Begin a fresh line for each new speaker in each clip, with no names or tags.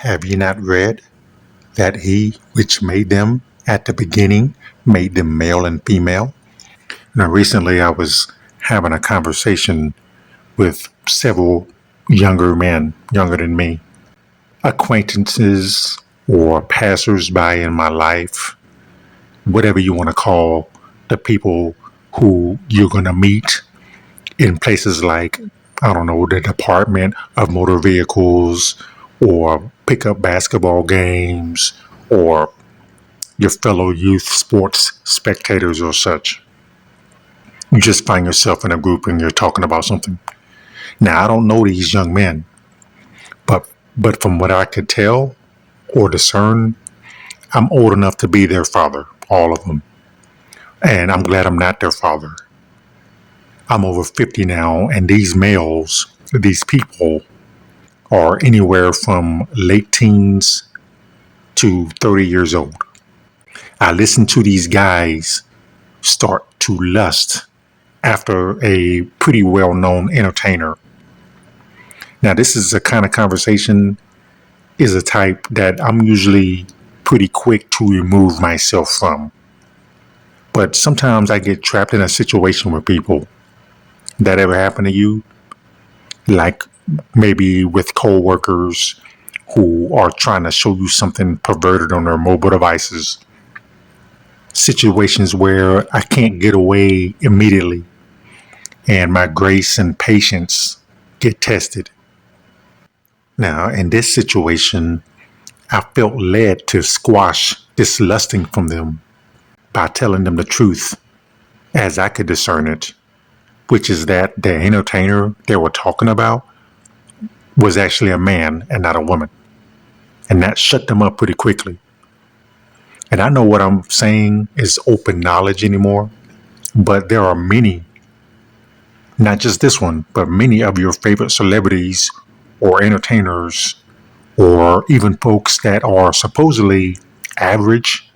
Have ye not read that he which made them at the beginning made them male and female? Now, recently I was having a conversation with several younger men, younger than me, acquaintances or passersby in my life, whatever you want to call the people who you're going to meet in places like, I don't know, the Department of Motor Vehicles or pickup basketball games or your fellow youth sports spectators or such. You just find yourself in a group and you're talking about something. Now, I don't know these young men, but from what I could tell or discern, I'm old enough to be their father, all of them. And I'm glad I'm not their father. I'm over 50 now, and these males, these people, are anywhere from late teens to 30 years old. I listen to these guys start to lust after a pretty well-known entertainer. Now, this is a kind of conversation, is a type that I'm usually pretty quick to remove myself from. But sometimes I get trapped in a situation with people. That ever happened to you? Like maybe with coworkers who are trying to show you something perverted on their mobile devices. Situations where I can't get away immediately and my grace and patience get tested. Now, in this situation, I felt led to squash this lusting from them by telling them the truth as I could discern it, which is that the entertainer they were talking about was actually a man and not a woman. And that shut them up pretty quickly. And I know what I'm saying is open knowledge anymore, but there are many, not just this one, but many of your favorite celebrities or entertainers or even folks that are supposedly average,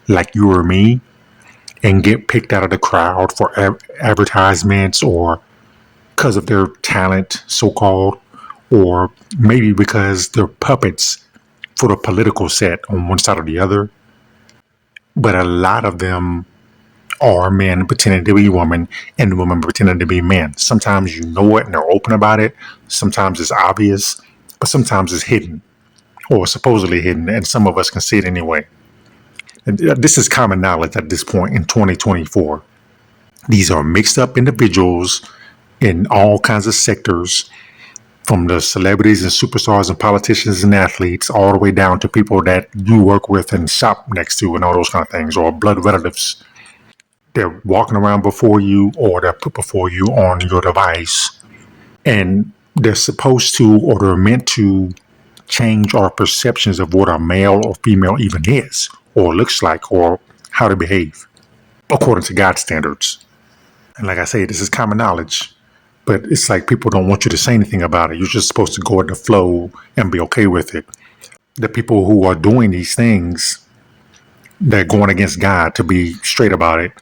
like you or me, and get picked out of the crowd for advertisements or because of their talent, so-called, or maybe because they're puppets for the political set on one side or the other. But a lot of them are men pretending to be women and women pretending to be men. Sometimes you know it and they're open about it. Sometimes it's obvious, but sometimes it's hidden or supposedly hidden, and some of us can see it anyway. And this is common knowledge at this point in 2024. These are mixed up individuals in all kinds of sectors, from the celebrities and superstars and politicians and athletes all the way down to people that you work with and shop next to and all those kind of things, or blood relatives. They're walking around before you or they're put before you on your device, and they're supposed to or they're meant to change our perceptions of what a male or female even is or looks like or how to behave according to God's standards. And like I say, this is common knowledge, but it's like people don't want you to say anything about it. You're just supposed to go with the flow and be okay with it. The people who are doing these things, they're going against God, to be straight about it.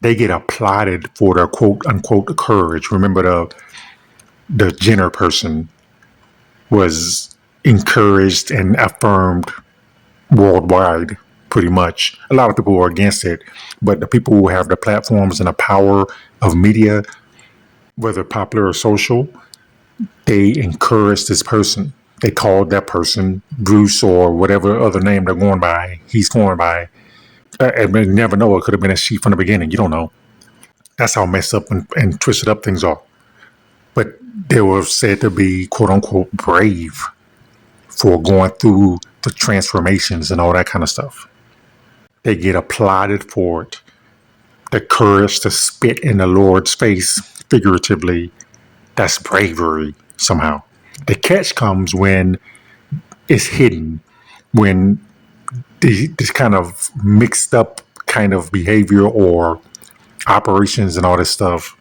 They get applauded for their quote unquote courage. Remember the Jenner person was encouraged and affirmed worldwide, pretty much. A lot of people were against it, but the people who have the platforms and the power of media, whether popular or social, they encouraged this person. They called that person Bruce or whatever other name they're going by. He's going by. And you never know. It could have been a she from the beginning. You don't know. That's how messed up and twisted up things are. But they were said to be, quote unquote, brave for going through the transformations and all that kind of stuff. They get applauded for it. The courage to spit in the Lord's face, figuratively, that's bravery somehow. The catch comes when it's hidden, when this kind of mixed up kind of behavior or operations and all this stuff,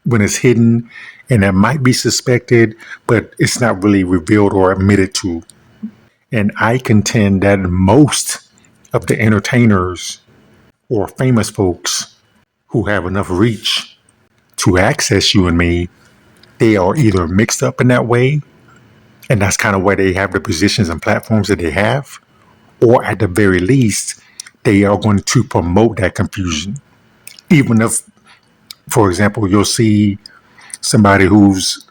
when it's hidden and it might be suspected, but it's not really revealed or admitted to. And I contend that most of the entertainers or famous folks who have enough reach to access you and me, they are either mixed up in that way And that's kind of why they have the positions and platforms that they have. Or at the very least, they are going to promote that confusion. Even if, for example, you'll see somebody who's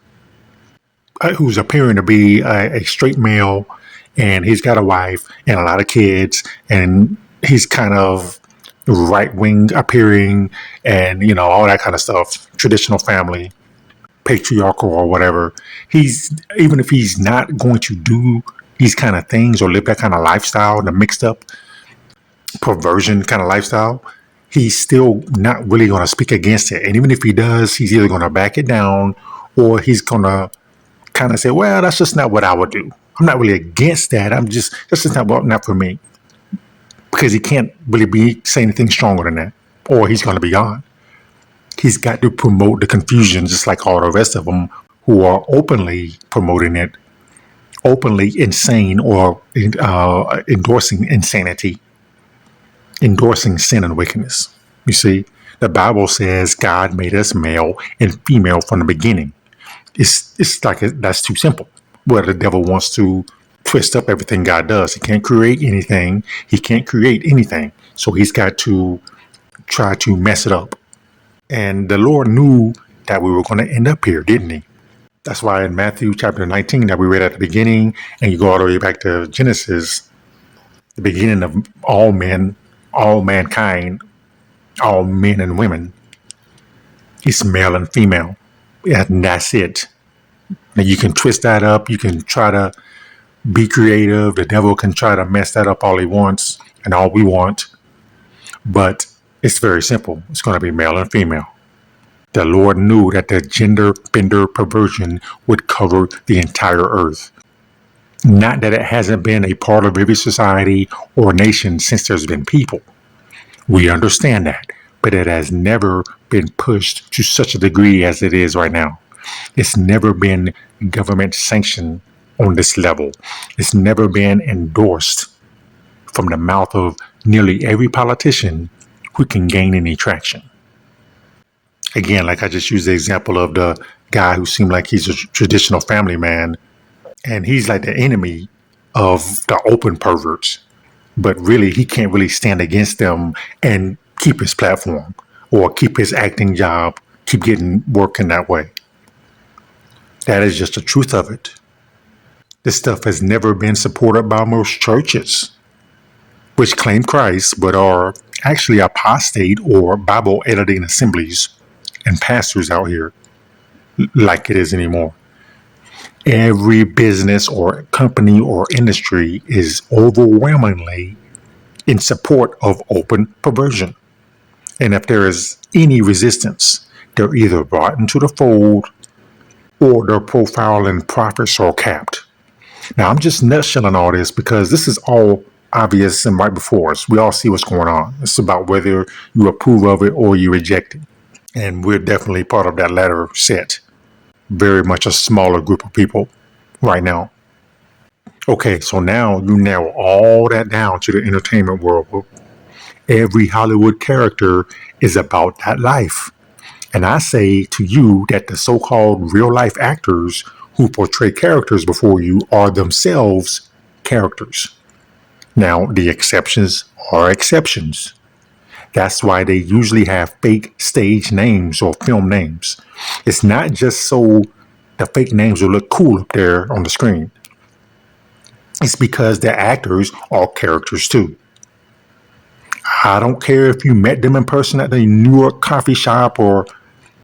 appearing to be a straight male, and he's got a wife and a lot of kids, and he's kind of right wing appearing, and all that kind of stuff, traditional family, patriarchal or whatever. He's even if he's not going to do these kind of things or live that kind of lifestyle, the mixed up perversion kind of lifestyle, he's still not really going to speak against it. And even if he does, he's either going to back it down, or he's going to kind of say, well, that's just not what I would do. I'm not really against that. That's just not for me. Because he can't really be saying anything stronger than that, or he's going to be gone. He's got to promote the confusion, just like all the rest of them who are openly promoting it, openly insane, or endorsing insanity, endorsing sin and wickedness. You see, the Bible says God made us male and female from the beginning. It's like that's too simple. Well, the devil wants to twist up everything God does. He can't create anything. He can't create anything. So he's got to try to mess it up. And the Lord knew that we were going to end up here, didn't he? That's why in Matthew chapter 19 that we read at the beginning, and you go all the way back to Genesis, the beginning of all men, all mankind, all men and women, it's male and female. And that's it. Now you can twist that up. You can try to be creative. The devil can try to mess that up all he wants and all we want. But it's very simple. It's going to be male and female. The Lord knew that the gender bender perversion would cover the entire earth. Not that it hasn't been a part of every society or nation since there's been people. We understand that. But it has never been pushed to such a degree as it is right now. It's never been government sanctioned on this level. It's never been endorsed from the mouth of nearly every politician who can gain any traction. Again, like I just used the example of the guy who seemed like he's a traditional family man, and he's like the enemy of the open perverts. But really, he can't really stand against them and keep his platform or keep his acting job, keep getting work in that way. That is just the truth of it. This stuff has never been supported by most churches, which claim Christ but are actually apostate or Bible editing assemblies and pastors out here like it is anymore. Every business or company or industry is overwhelmingly in support of open perversion. And if there is any resistance, they're either brought into the fold or their profile and profits are capped. Now, I'm just nutshelling all this because this is all obvious and right before us. We all see what's going on. It's about whether you approve of it or you reject it. And we're definitely part of that latter set. Very much a smaller group of people right now. Okay, so now you narrow all that down to the entertainment world. Every Hollywood character is about that life. And I say to you that the so-called real-life actors who portray characters before you are themselves characters. Now, the exceptions are exceptions. That's why they usually have fake stage names or film names. It's not just so the fake names will look cool up there on the screen. It's because the actors are characters too. I don't care if you met them in person at the New York coffee shop or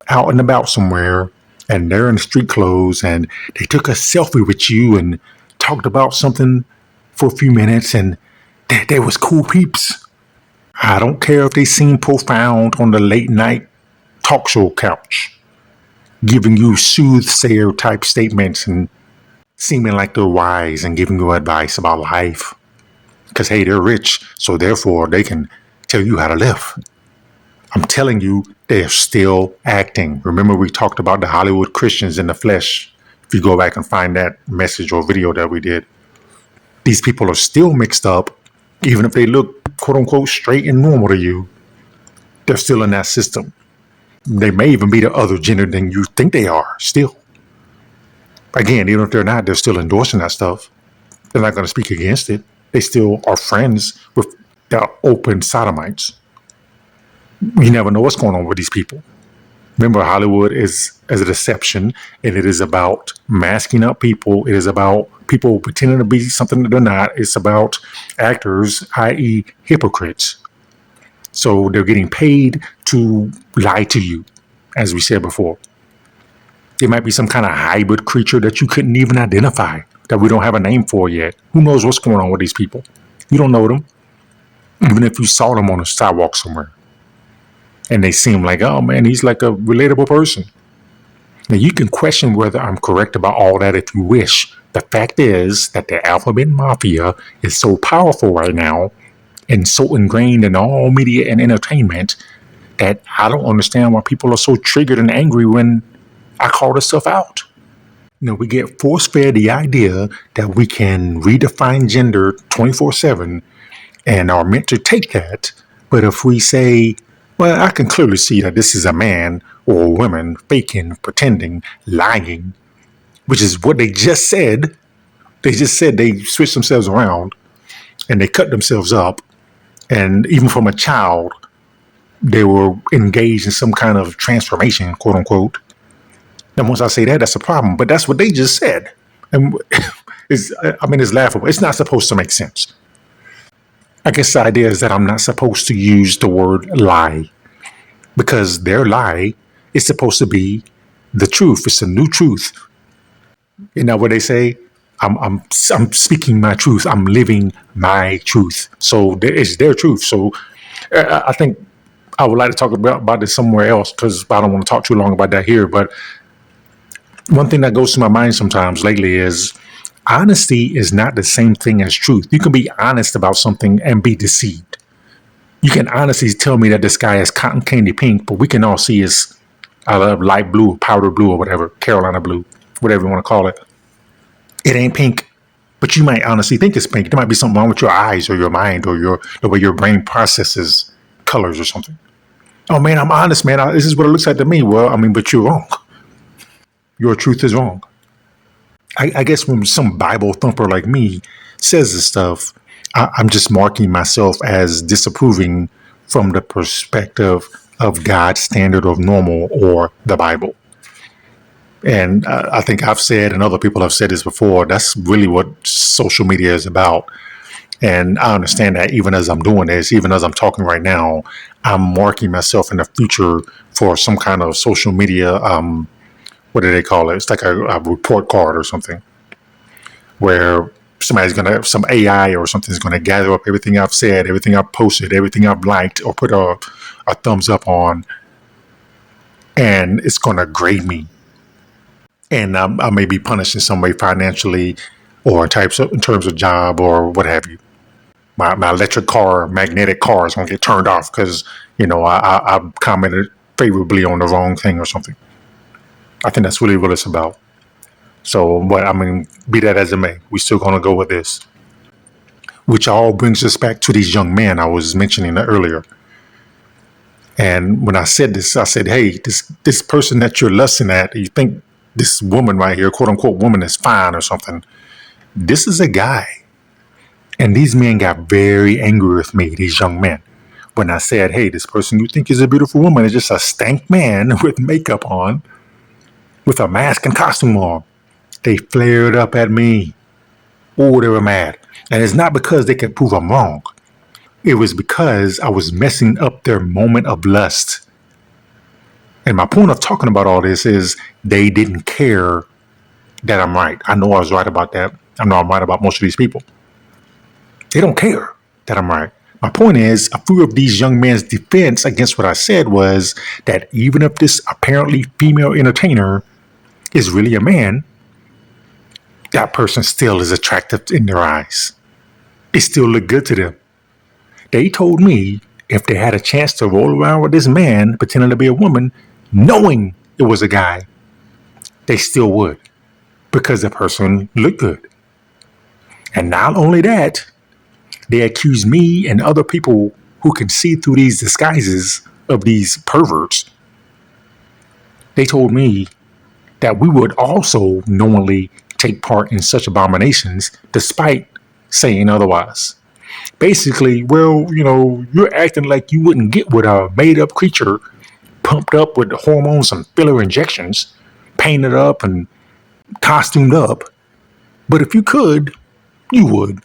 out and about somewhere, and they're in street clothes and they took a selfie with you and talked about something for a few minutes, and they was cool peeps. I don't care if they seem profound on the late night talk show couch, giving you soothsayer type statements and seeming like they're wise and giving you advice about life. Because, hey, they're rich, so therefore they can tell you how to live. I'm telling you, they're still acting. Remember, we talked about the Hollywood Christians in the flesh. If you go back and find that message or video that we did, these people are still mixed up. Even if they look, quote unquote, straight and normal to you, they're still in that system. They may even be the other gender than you think they are still. Again, even if they're not, they're still endorsing that stuff. They're not going to speak against it. They still are friends with the open sodomites. You never know what's going on with these people. Remember, Hollywood is as a deception, and it is about masking up people. It is about people pretending to be something that they're not. It's about actors, i.e., hypocrites. So they're getting paid to lie to you, as we said before. It might be some kind of hybrid creature that you couldn't even identify, that we don't have a name for yet. Who knows what's going on with these people? You don't know them, even if you saw them on a sidewalk somewhere. And they seem like, oh man, he's like a relatable person. Now, you can question whether I'm correct about all that if you wish. The fact is that the alphabet mafia is so powerful right now and so ingrained in all media and entertainment that I don't understand why people are so triggered and angry when I call this stuff out. We get force-fed the idea that we can redefine gender 24/7 and are meant to take that. But if we say, well, I can clearly see that this is a man or a woman faking, pretending, lying, which is what they just said. They just said they switched themselves around and they cut themselves up. And even from a child, they were engaged in some kind of transformation, quote unquote. And once I say that, that's a problem. But that's what they just said. And it's laughable. It's not supposed to make sense. I guess the idea is that I'm not supposed to use the word lie because their lie is supposed to be the truth. It's a new truth. You know what they say? I'm speaking my truth. I'm living my truth. So it's their truth. So I think I would like to talk about this somewhere else because I don't want to talk too long about that here. But one thing that goes to my mind sometimes lately is honesty is not the same thing as truth. You can be honest about something and be deceived. You can honestly tell me that this guy is cotton candy pink, but we can all see it's light blue, powder blue, or whatever, Carolina blue, whatever you want to call it. It ain't pink, but you might honestly think it's pink. There might be something wrong with your eyes or your mind or the way your brain processes colors or something. Oh man, I'm honest, man. This is what it looks like to me. Well, but you're wrong. Your truth is wrong. I guess when some Bible thumper like me says this stuff, I'm just marking myself as disapproving from the perspective of God's standard of normal or the Bible. And I think I've said, and other people have said this before, that's really what social media is about. And I understand that even as I'm doing this, even as I'm talking right now, I'm marking myself in the future for some kind of social media, what do they call it? It's like a report card or something where some AI or something is going to gather up everything I've said, everything I've posted, everything I've liked or put a thumbs up on, and it's going to grade me. And I may be punished in some way financially or in terms of job or what have you. My electric car, magnetic car is going to get turned off because, I commented favorably on the wrong thing or something. I think that's really what it's about. So, be that as it may, we're still going to go with this. Which all brings us back to these young men I was mentioning earlier. And when I said this, I said, hey, this person that you're lusting at, you think this woman right here, quote unquote woman, is fine or something. This is a guy. And these men got very angry with me, these young men. When I said, hey, this person you think is a beautiful woman is just a stank man with makeup on, with a mask and costume on. They flared up at me. Oh, they were mad. And it's not because they could prove I'm wrong. It was because I was messing up their moment of lust. And my point of talking about all this is they didn't care that I'm right. I know I was right about that. I know I'm right about most of these people. They don't care that I'm right. My point is, a few of these young men's defense against what I said was that even if this apparently female entertainer is really a man, that person still is attractive in their eyes. It still looked good to them. They told me if they had a chance to roll around with this man pretending to be a woman, knowing it was a guy, they still would because the person looked good. And not only that, they accuse me and other people who can see through these disguises of these perverts. They told me that we would also knowingly take part in such abominations despite saying otherwise. Basically, well, you're acting like you wouldn't get with a made up creature pumped up with hormones and filler injections, painted up and costumed up. But if you could, you would.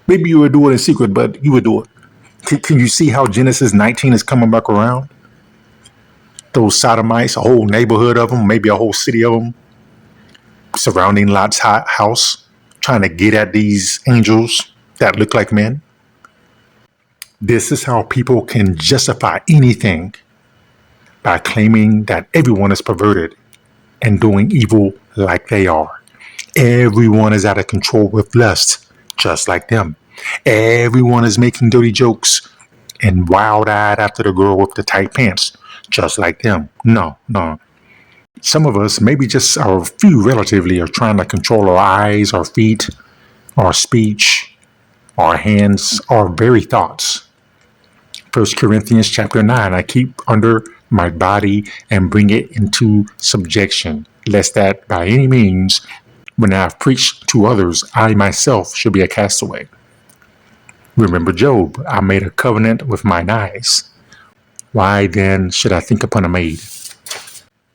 Maybe you would do it in secret, but you would do it. Can you see how Genesis 19 is coming back around? Those sodomites, a whole neighborhood of them, maybe a whole city of them, surrounding Lot's house, trying to get at these angels that look like men. This is how people can justify anything by claiming that everyone is perverted and doing evil like they are. Everyone is out of control with lust, just like them. Everyone is making dirty jokes and wild-eyed after the girl with the tight pants, just like them. No. Some of us, maybe just a few relatively, are trying to control our eyes, our feet, our speech, our hands, our very thoughts. 1 Corinthians chapter 9, I keep under my body and bring it into subjection, lest that by any means, when I have preached to others, I myself should be a castaway. Remember Job, I made a covenant with mine eyes. Why then should I think upon a maid?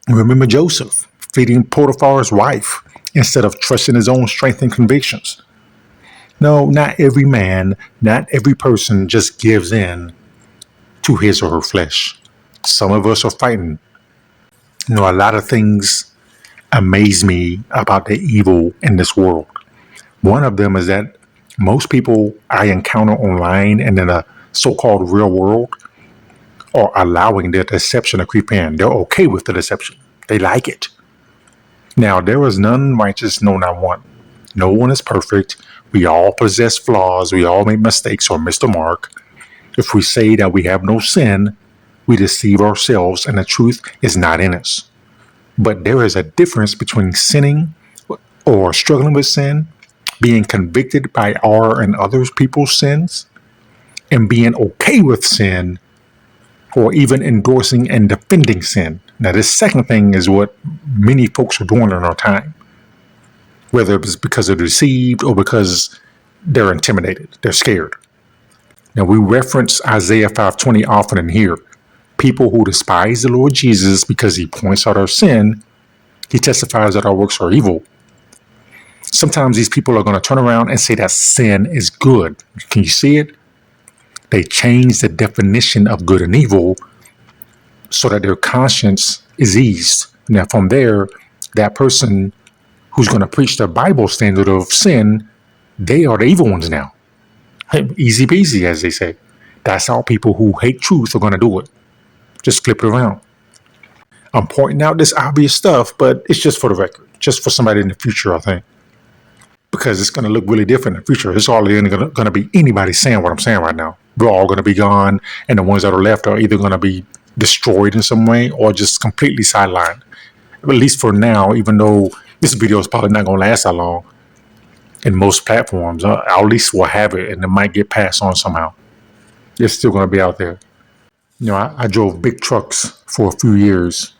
Remember Joseph, feeding Potiphar's wife instead of trusting his own strength and convictions. No, not every man, not every person just gives in to his or her flesh. Some of us are fighting. A lot of things amaze me about the evil in this world. One of them is that most people I encounter online and in a so-called real world are allowing their deception to creep in. They're okay with the deception. They like it. Now, there is none righteous, no, not one. No one is perfect. We all possess flaws. We all make mistakes or miss the mark. If we say that we have no sin, we deceive ourselves and the truth is not in us. But there is a difference between sinning or struggling with sin, being convicted by our and others people's sins, and being okay with sin or even endorsing and defending sin. Now, this second thing is what many folks are doing in our time, whether it's because they're deceived or because they're intimidated, they're scared. Now, we reference Isaiah 5:20 often in here. People who despise the Lord Jesus because he points out our sin, he testifies that our works are evil. Sometimes these people are going to turn around and say that sin is good. Can you see it? They change the definition of good and evil so that their conscience is eased. Now, from there, that person who's going to preach the Bible standard of sin, they are the evil ones now. Easy peasy, as they say. That's how people who hate truth are going to do it. Just flip it around. I'm pointing out this obvious stuff, but it's just for the record, just for somebody in the future, I think. Because it's going to look really different in the future. It's hardly going to be anybody saying what I'm saying right now. We're all going to be gone, and the ones that are left are either going to be destroyed in some way or just completely sidelined. At least for now, even though this video is probably not going to last that long in most platforms, at least we'll have it, and it might get passed on somehow. It's still going to be out there. I drove big trucks for a few years,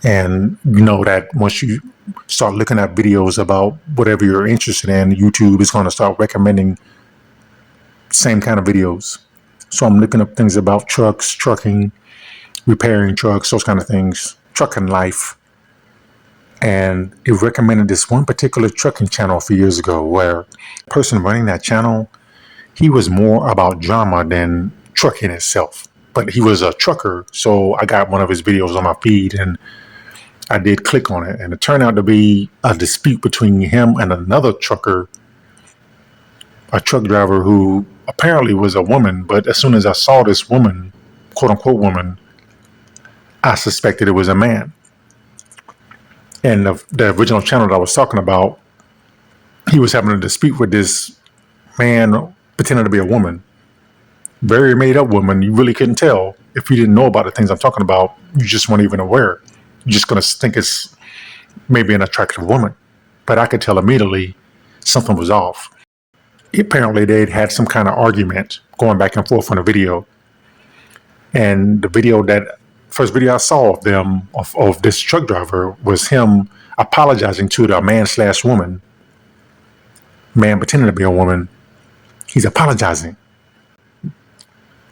and you know that once you start looking at videos about whatever you're interested in, YouTube is going to start recommending same kind of videos. So I'm looking up things about trucks, trucking, repairing trucks, those kind of things, trucking life. And it recommended this one particular trucking channel a few years ago where the person running that channel, he was more about drama than trucking itself. But he was a trucker, so I got one of his videos on my feed and I did click on it, and it turned out to be a dispute between him and another trucker, a truck driver who apparently was a woman, but as soon as I saw this woman, quote unquote woman, I suspected it was a man. And the original channel that I was talking about, he was having a dispute with this man pretending to be a woman. Very made up woman. You really couldn't tell. If you didn't know about the things I'm talking about, you just weren't even aware. You're just going to think it's maybe an attractive woman. But I could tell immediately something was off. Apparently, they'd had some kind of argument going back and forth on the video. And the video that first video I saw of them, of this truck driver, was him apologizing to the man/woman. Man pretending to be a woman. He's apologizing.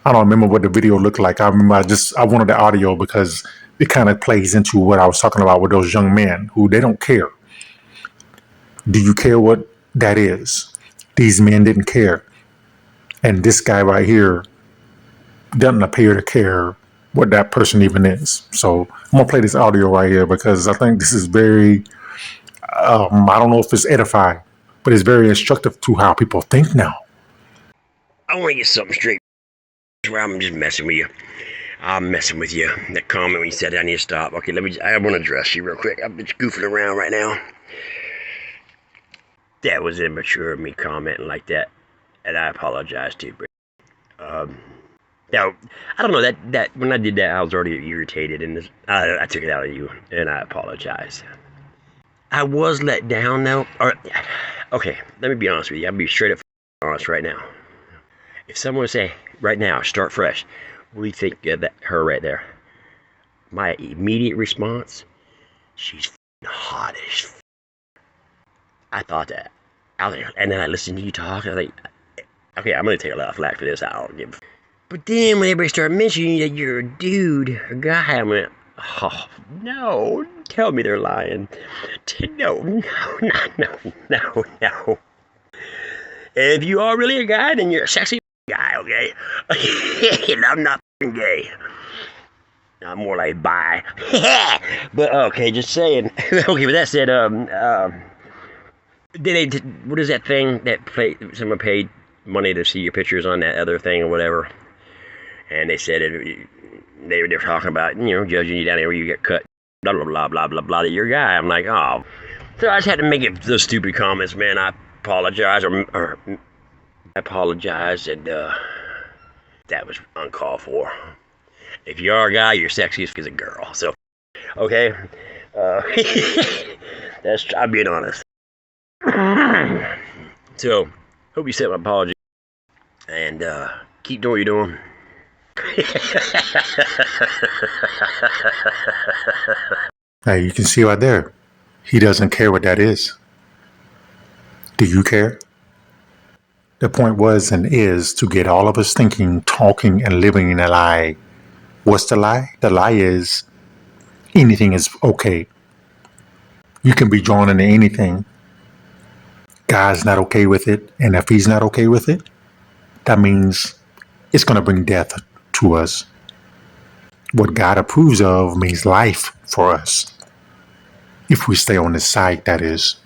I don't remember what the video looked like. I remember I wanted the audio because it kind of plays into what I was talking about with those young men who they don't care. Do you care what that is? These men didn't care. And this guy right here doesn't appear to care what that person even is. So I'm going to play this audio right here because I think this is very, I don't know if it's edifying, but it's very instructive to how people think now.
I want to get something straight. I'm just messing with you. I'm messing with you. That comment when you said I need to stop. Okay, I want to address you real quick. I'm just goofing around right now. That was immature of me commenting like that. And I apologize to you, bro. Now, I don't know, that when I did that, I was already irritated, and I took it out of you, and I apologize. I was let down, though. Okay, let me be honest with you. I'll be straight up honest right now. If someone would say, right now, start fresh, what do you think of her right there? My immediate response, she's hot as f. I thought that. And then I listened to you talk, and I was like, okay, I'm going to take a lot of flack for this. I don't give a f. But then when everybody started mentioning that you're a dude, a guy, I went, oh, no, tell me they're lying. No. If you are really a guy, then you're a sexy guy, okay? And I'm not gay. I'm more like bi. But, okay, just saying. Okay, with that said, what is that thing that someone paid money to see your pictures on that other thing or whatever? And they said they were talking about, judging you down there where you get cut, blah, blah, blah, blah, blah, blah, that you're a guy. I'm like, oh. So I just had to make it those stupid comments, man. I apologize, or I apologize, and that was uncalled for. If you are a guy, you're sexy as a girl. So, okay. I'm being honest. So, hope you accept my apology. And keep doing what you're doing.
Hey, you can see right there. He doesn't care what that is. Do you care? The point was and is to get all of us thinking, talking, and living in a lie. What's the lie? The lie is anything is okay. You can be drawn into anything. God's not okay with it, and if he's not okay with it, that means it's going to bring death to us. What God approves of means life for us. If we stay on his side, that is.